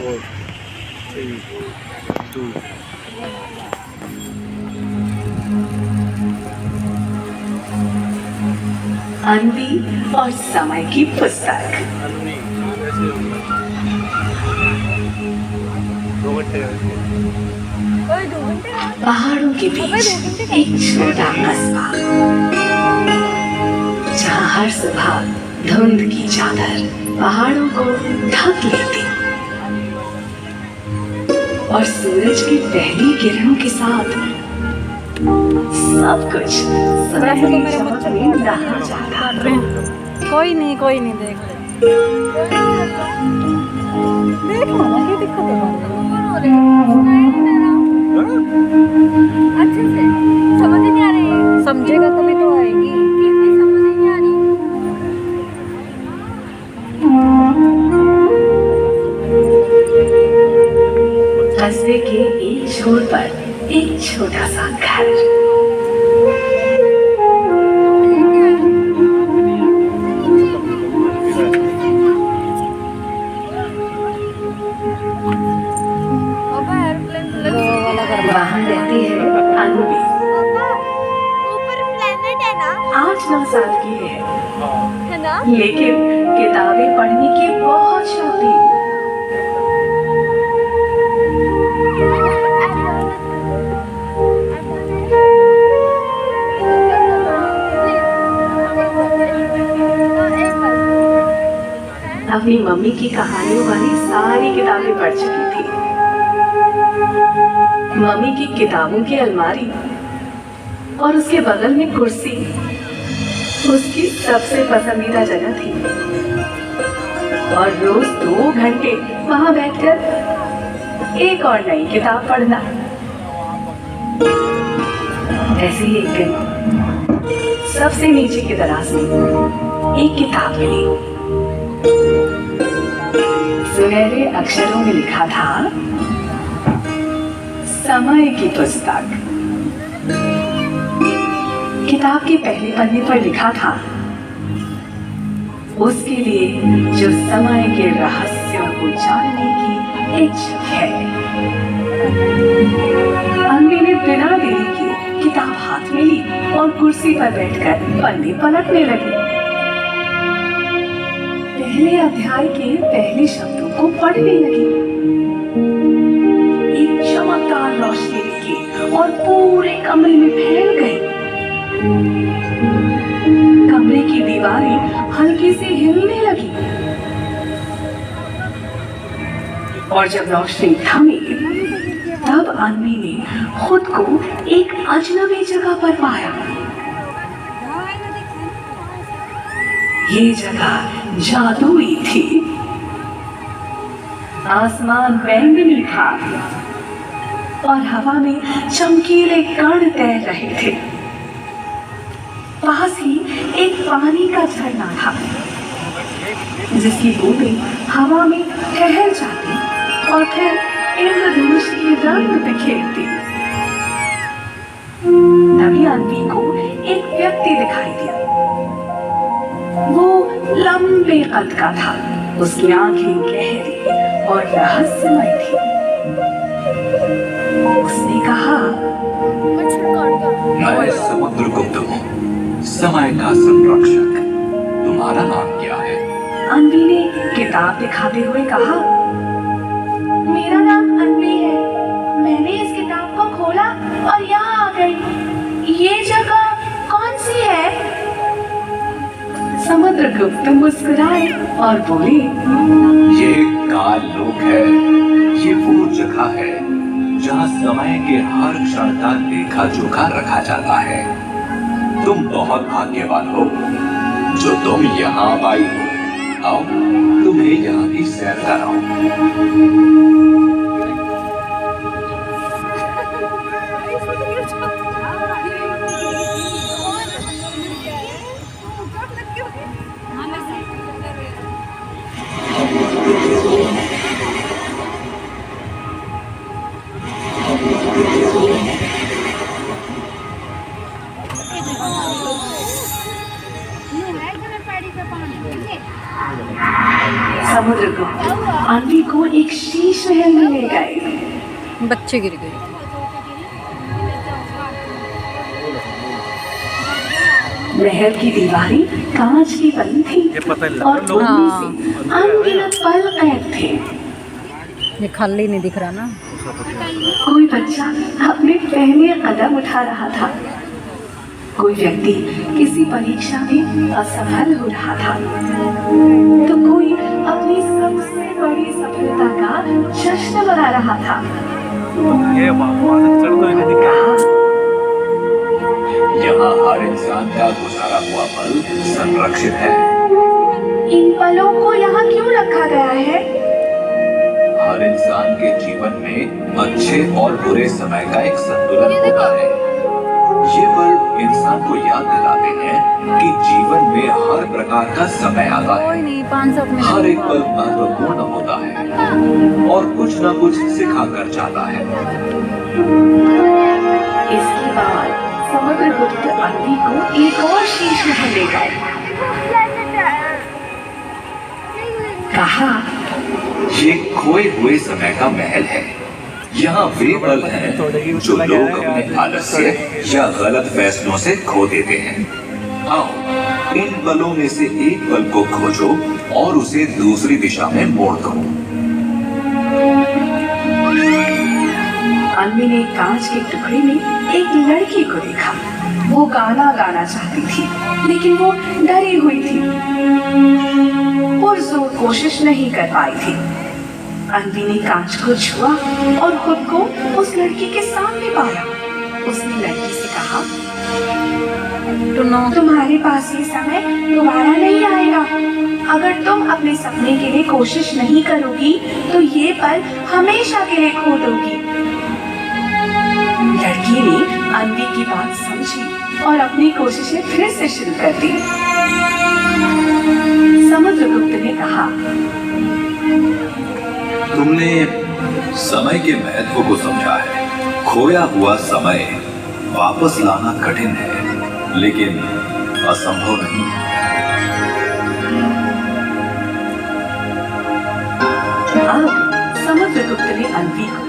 4, 3, 2. अनवी और समय की पुस्तक। पहाड़ों के बीच एक छोटा कस्बा, जहाँ हर सुबह धुंध की चादर पहाड़ों को ढक लेती और सूरज की पहली किरणों के साथ सब कुछ सुनहरी चमक में नहा जाता। कोई नहीं देख देखो ना क्या दिक्कत है। अच्छे से समझ नहीं आ रही। समझेगा तभी तो आएगी। समझ नहीं आ रही। कस्बे के एक छोर पर एक छोटा सा घर। वहाँ रहती है अनवी। ऊपर प्लेनेट है ना? 8-9 साल की है ना? लेकिन किताबें पढ़ने की बहुत शौक थी। अपनी मम्मी की कहानियों वाली सारी किताबें पढ़ चुकी थी। मम्मी की किताबों की अलमारी और उसके बगल में कुर्सी उसकी सबसे पसंदीदा जगह थी और रोज 2 घंटे वहां बैठकर एक और नई किताब पढ़ना। ऐसे ही एक दिन सबसे नीचे की दराज में एक किताब मिली। सुनहरे अक्षरों में लिखा था, समय की पुस्तक। किताब के पहले पन्ने पर लिखा था, उसके लिए जो समय के रहस्यों को जानने की इच्छुक है। अनवी ने बिना देरी किए किताब हाथ में ली और कुर्सी पर बैठकर पन्ने पलटने लगी। पहले अध्याय के पहले शब्दों को पढ़ने लगी। एक चमकदार रोशनी निकली और पूरे कमरे में फैल गई। कमरे की दीवारें हल्की से हिलने लगी और जब रोशनी थमी तब अनवी ने खुद को एक अजनबी जगह पर पाया। ये जगह जादुई थी। आसमान बैंगनी था और हवा में चमकीले कण तैर रहे थे। पास ही एक पानी का झरना था जिसकी बूंदें हवा में ठहर जाती और फिर इंद्रधनुष के रंग बिखेरती। तभी अनवी को एक व्यक्ति दिखाई दिया। वो लंबे कद का था, उसकी आंखें गहरी और रहस्यमय थी। उसने कहा, मैं समुद्रगुप्त हूँ, समय का संरक्षक। तुम्हारा नाम क्या है? अनवी ने किताब दिखाते हुए कहा, मेरा नाम अनवी है। मैंने इस किताब को खोला और यहाँ आ गई। ये जगह कौन सी है? समुद्रगुप्त मुस्कुराए और बोले, ये काल लोक है। ये वो जगह है जहाँ समय के हर क्षण का लेखा जोखा रखा जाता है। तुम बहुत भाग्यवान हो जो तुम यहाँ आई हो। आओ, तुम्हें यहाँ की सैर कराऊं। समुद्रगुप्त अनवी अन्वी को एक शीश महल में ले गए। बच्चे गिर गए। महल की दीवारें कांच की बनी थी ये पता नहीं और लगा उनमें से अनगिनत पल कैद थे। ये खाली नहीं दिख रहा ना। कोई बच्चा अपने पहले कदम उठा रहा था, कोई व्यक्ति किसी परीक्षा में असफल हो रहा था, तो कोई अपनी सबसे बड़ी सफलता का जश्न मना रहा था। ये बाबा चढ़ तो ही नहीं दिखा। यहाँ हर इंसान का गुजारा हुआ पल संरक्षित है। इन पलों को यहाँ क्यों रखा गया है? हर इंसान के जीवन में अच्छे और बुरे समय का एक संतुलन होता है। ये पल इंसान को याद दिलाते हैं कि जीवन में हर प्रकार का समय आता है। कोई नहीं 500 में हर एक पल महत्वपूर्ण होता है और कुछ न कुछ सिखा कर जाता है। इसके बाद समुद्रगुप्त अन्वी को एक और शीश महल ले गए। कहा, ये खोए हुए समय का महल है। यहाँ वे पल हैं जो लोग अपने आलस्य या गलत फैसलों से खो देते हैं। आओ, इन पलों में से एक पल को खोजो और उसे दूसरी दिशा में मोड़ दो। अन्वी ने कांच के टुकड़े में एक लड़की को देखा। वो गाना गाना चाहती थी, लेकिन वो डरी हुई थी, पुरजोर कोशिश नहीं कर पाई थी। अन्वी ने कांच को छुआ और खुद को उस लड़की के सामने पाया। उसने लड़की से कहा, तुम्हारे पास ये समय दोबारा नहीं आएगा। अगर तुम अपने सपने के लिए कोशिश नहीं करोगी तो ये पल हमेशा के लिए खो दोगी। लड़की ने अन्वी की बात समझी और अपनी कोशिशें फिर से शुरू कर दी। समुद्रगुप्त ने कहा, तुमने समय के महत्व को समझा है। खोया हुआ समय वापस लाना कठिन है, लेकिन असंभव नहीं। अब समुद्रगुप्त ने अन्वी को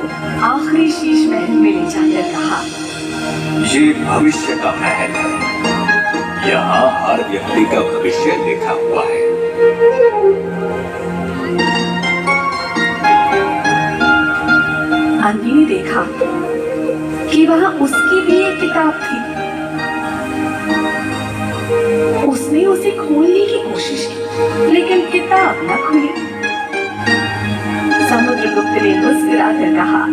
आखिरी शीश महल में ले जाकर कहा, ये भविष्य का महल है। यहाँ हर व्यक्ति का भविष्य लिखा हुआ है। अन्वी ने देखा कि वहाँ उसकी भी एक किताब थी। उसने उसे खोलने की कोशिश की, लेकिन किताब न खुली। समुद्रगुप्त ने मुस्कुराकर कहा,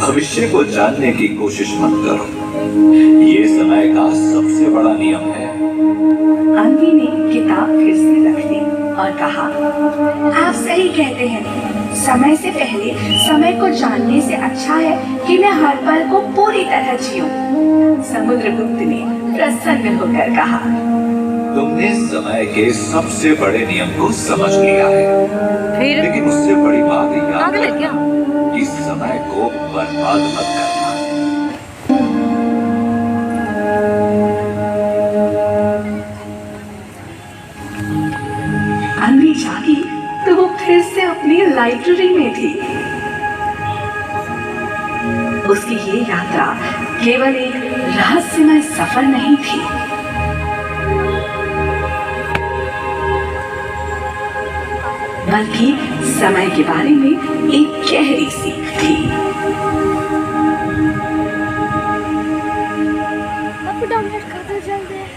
भविष्य को जानने की कोशिश मत करो। ये समय का सबसे बड़ा नियम है। अन्वी ने किताब फिर से रख दी और कहा, आप सही कहते हैं। समय से पहले समय को जानने से अच्छा है कि मैं हर पल को पूरी तरह जीऊं। समुद्रगुप्त ने प्रसन्न होकर कहा, तुमने समय के सबसे बड़े नियम को समझ लिया है। फिर लेकिन उससे बड़ी बात याद पागल है क्या? रखना कि समय को बर्बाद मत करना। अन्वी जागी तो वो फिर से अपनी लाइब्रेरी में थी। उसकी ये यात्रा केवल एक रहस्यमय सफर नहीं थी, बल्कि समय के बारे में एक गहरी सीख थी।